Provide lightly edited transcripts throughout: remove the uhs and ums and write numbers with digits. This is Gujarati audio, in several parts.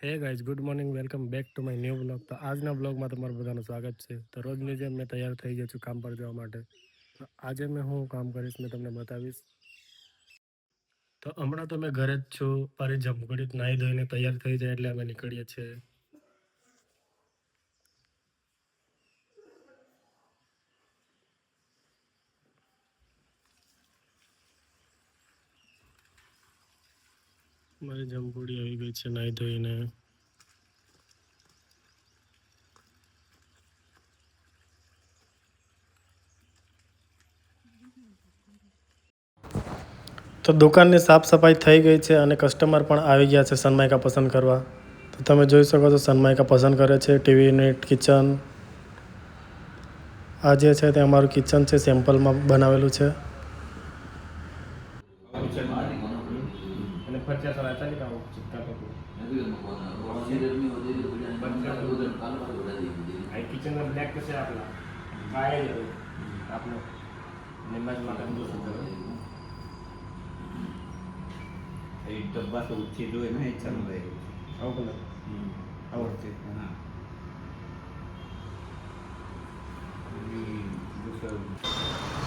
Hey guys, good morning, welcome back to my new blog. તો આજના બ્લોગમાં તમારું બધાનું સ્વાગત છે. તો રોજની જેમ મેં તૈયાર થઈ ગયો છું કામ પર જવા માટે. તો આજે મેં હું કામ કરીશ મેં તમને બતાવીશ. તો હમણાં તો મેં ઘરે જ છું. મારી જમઘડીત નાહી ધોઈને તૈયાર થઈ જાય એટલે અમે નીકળીએ છીએ. મારી જમઘડી આવી ગઈ છે નાહી ધોઈને. તો દુકાનની સાફ સફાઈ થઈ ગઈ છે અને કસ્ટમર પણ આવી ગયા છે સનમાઇકા પસંદ કરવા. તો તમે જોઈ શકો છો સનમાઇકા પસંદ કરે છે. TV unit, kitchen. આ જે છે તે અમારું કિચન છે, સેમ્પલમાં બનાવેલું છે. डब्बा तो उठी जो है ना चल रहे आवडते हां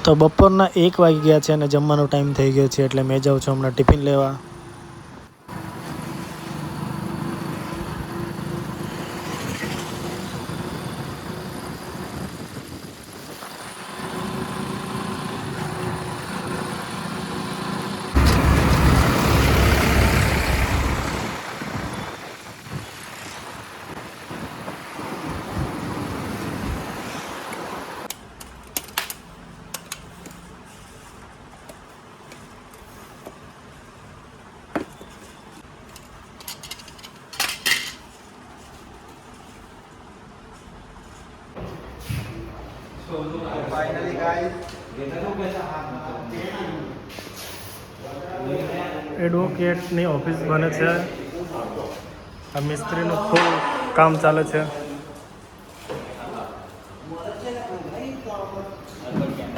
તો બપોરના 1 વાગી ગયા છે અને જમવાનો ટાઈમ થઈ ગયો છે એટલે મેં જાઉં છું હમણાં ટિફિન લેવા. फाइनली गाइस એડવોકેટની ઓફિસ બને છે. આ મિસ્ત્રીનું ખૂબ કામ ચાલે છે.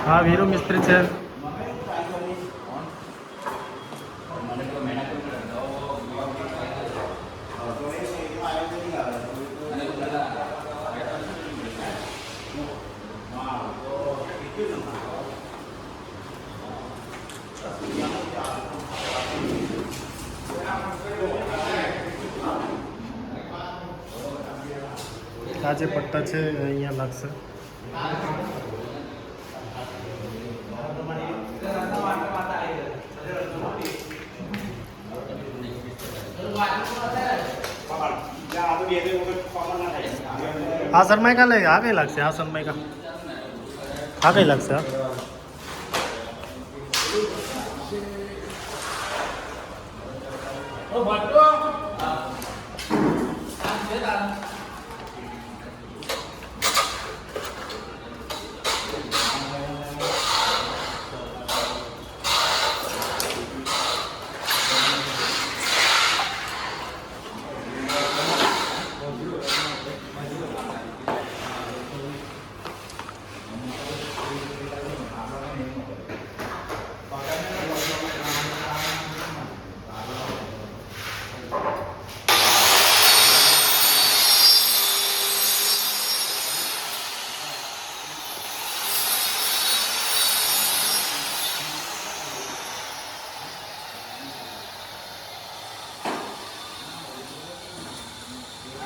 હા, વીરુ મિસ્ત્રી છે. આ જે પટ્ટા છે અહીંયા લાગશે. આ સનમાઇકા લઈ આ કઈ લાગશે? આ સનમાઇકા આ કઈ લાગશે?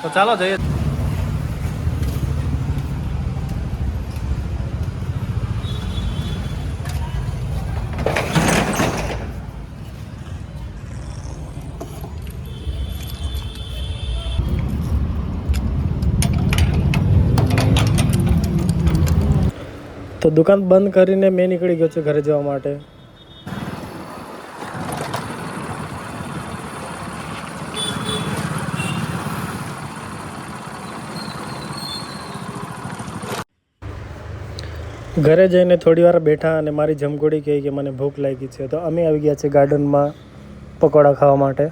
તો ચાલો જઈએ. તો દુકાન બંધ કરીને મેં નીકળી ગયો છું ઘરે જવા માટે. ઘરે જઈને થોડી વાર બેઠા અને મારી જમઘોડી કહી કે મને ભૂખ લાગી છે. તો અમે આવી ગયા છે ગાર્ડનમાં પકોડા ખાવા માટે.